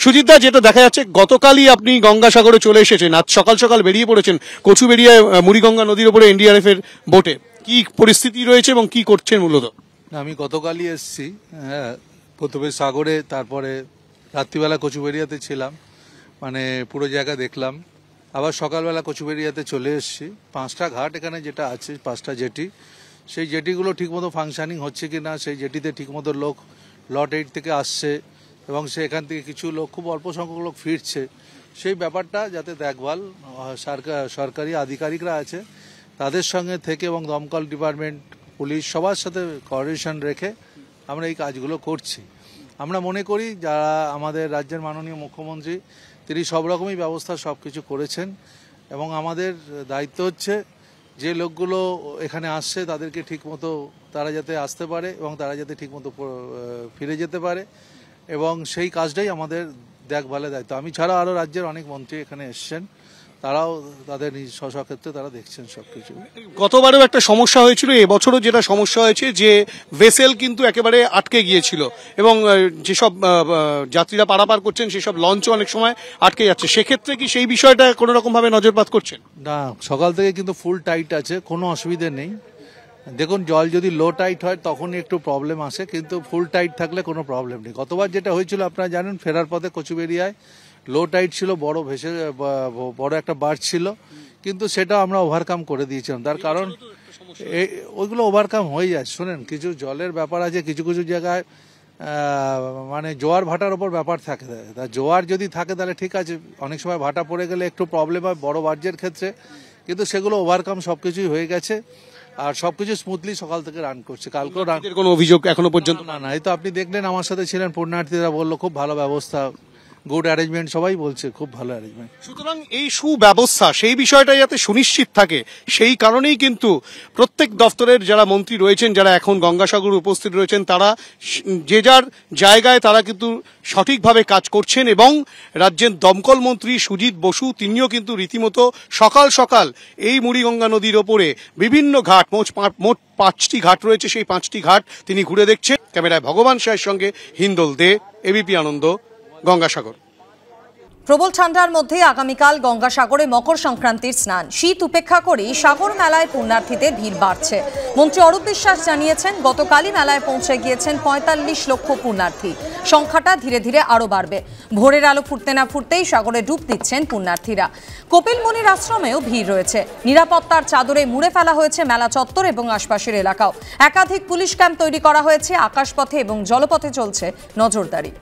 সুজিত দা, যেটা দেখা যাচ্ছে গতকালই আপনি গঙ্গাসাগরে চলে এসেছেন, আজ সকাল সকাল বেরিয়ে পড়েছেন কচুবেড়িয়ায় মুড়িগঙ্গা নদীর উপরে এনডিআরএফ এর বোটে। কি পরিস্থিতি রয়েছে এবং কি করছেন মূলত? আমি গতকালই এসেছি, হ্যাঁ, প্রথমে সাগরে, তারপরে রাত্রিবেলা কচুবেড়িয়াতে ছিলাম, মানে পুরো জায়গা দেখলাম। আবার সকালবেলা কচুবেড়িয়াতে চলে এসেছি। 5টা ঘাট এখানে যেটা আছে, 5টা জেটি, সেই জেটিগুলো ঠিকমতো ফাংশনিং হচ্ছে কি না, সেই জেটিতে ঠিকমতো লোক লট 8 থেকে আসছে এবং সেখান থেকে কিছু লোক, খুব অল্প সংখ্যক লোক ফিরছে, সেই ব্যাপারটা যাতে দেখভাল সরকারি আধিকারিকরা আছে তাদের সঙ্গে থেকে এবং দমকল ডিপার্টমেন্ট, পুলিশ, সবার সাথে কোঅর্ডিনেশন রেখে আমরা এই কাজগুলো করছি। আমরা মনে করি যারা আমাদের রাজ্যের মাননীয় মুখ্যমন্ত্রী, তিনি সব রকমই ব্যবস্থা সব কিছু করেছেন এবং আমাদের দায়িত্ব হচ্ছে যে লোকগুলো এখানে আসছে তাদেরকে ঠিকমতো, তারা যাতে আসতে পারে এবং তারা যাতে ঠিকমতো ফিরে যেতে পারে, এবং সেই কাজটাই আমাদের দেখভালের দায়িত্ব। আমি ছাড়া আরও রাজ্যের অনেক মন্ত্রী এখানে এসছেন, তারাও তাদের নিজ স্বক্ষেত্রে তারা দেখছেন সবকিছু। গতবারেও একটা সমস্যা হয়েছিল, এবছরও যেটা সমস্যা হয়েছে যে ভেসেল কিন্তু একেবারে আটকে গিয়েছিল এবং যেসব যাত্রীরা পারাপার করছেন সেসব লঞ্চও অনেক সময় আটকে যাচ্ছে। সেক্ষেত্রে কি সেই বিষয়টা কোনো রকম ভাবে নজরপাত করছেন? না, সকাল থেকে কিন্তু ফুল টাইট আছে, কোনো অসুবিধে নেই। দেখুন, জল যদি লো টাইট হয় তখনই একটু প্রবলেম আসে, কিন্তু ফুল টাইট থাকলে কোনো প্রবলেম নেই। গতবার যেটা হয়েছিল আপনারা জানেন, ফেরার পথে কচুবেড়িয়ায় লো টাইট ছিল, বড় একটা বার্জ ছিল, কিন্তু সেটা আমরা ওভারকাম করে দিয়েছিলাম। তার কারণ ওইগুলো ওভারকাম হয়ে যায়। শোনেন, কিছু জলের ব্যাপার আছে, কিছু কিছু জায়গায় মানে জোয়ার ভাটার ওপর ব্যাপার থাকে। তা জোয়ার যদি থাকে তাহলে ঠিক আছে, অনেক সময় ভাটা পড়ে গেলে একটু প্রবলেম হয় বড় বার্জের ক্ষেত্রে, কিন্তু সেগুলো ওভারকাম সবকিছুই হয়ে গেছে আর সবকিছু স্মুথলি সকাল থেকে রান করছে। কালকেও কোনো অভিযোগ এখনো পর্যন্ত? না, এই তো আপনি দেখলেন, আমার সাথে ছিলেন পুণ্যার্থীরা, বললো খুব ভালো ব্যবস্থা, গুড অ্যারেঞ্জমেন্ট, সবাই বলছে খুব ভালো অ্যারেঞ্জমেন্ট। সুতরাং এই সুব্যবস্থা, সেই বিষয়টা যাতে সুনিশ্চিত থাকে, সেই কারণেই কিন্তু প্রত্যেক দপ্তরের যারা মন্ত্রী রয়েছেন, যারা এখন গঙ্গাসাগরে উপস্থিত রয়েছেন, তারা যে যার জায়গায় তারা কিন্তু সঠিকভাবে কাজ করছেন। এবং রাজ্যের দমকল মন্ত্রী সুজিত বসু, তিনিও কিন্তু রীতিমতো সকাল সকাল এই মুড়িগঙ্গা নদীর ওপরে বিভিন্ন ঘাট, মোট 5টি ঘাট রয়েছে, সেই 5টি ঘাট তিনি ঘুরে দেখছেন। ক্যামেরায় ভগবান শাহের সঙ্গে হিন্দল দে, এবিপি আনন্দ, গঙ্গাসাগর। প্রবল ঠান্ডার মধ্যে আগামীকাল গঙ্গাসাগরে মকর সংক্রান্তির স্নান। শীত উপেক্ষা করেই সাগর মেলায় পুণ্যার্থীদের ভিড় বাড়ছে। মন্ত্রী অরূপ বিশ্বাস জানিয়েছেন, গতকালই মেলায় পৌঁছে গিয়েছেন 45 লক্ষ পুণ্যার্থী। সংখ্যাটা ধীরে ধীরে আরও বাড়বে। ভোরের আলো ফুটতে না ফুটতেই সাগরে ডুব দিচ্ছেন পুণ্যার্থীরা। কপিল মুনির আশ্রমেও ভিড় রয়েছে। নিরাপত্তার চাদরে মুড়ে ফেলা হয়েছে মেলা চত্বর এবং আশপাশের এলাকাও। একাধিক পুলিশ ক্যাম্প তৈরি করা হয়েছে। আকাশপথে এবং জলপথে চলছে নজরদারি।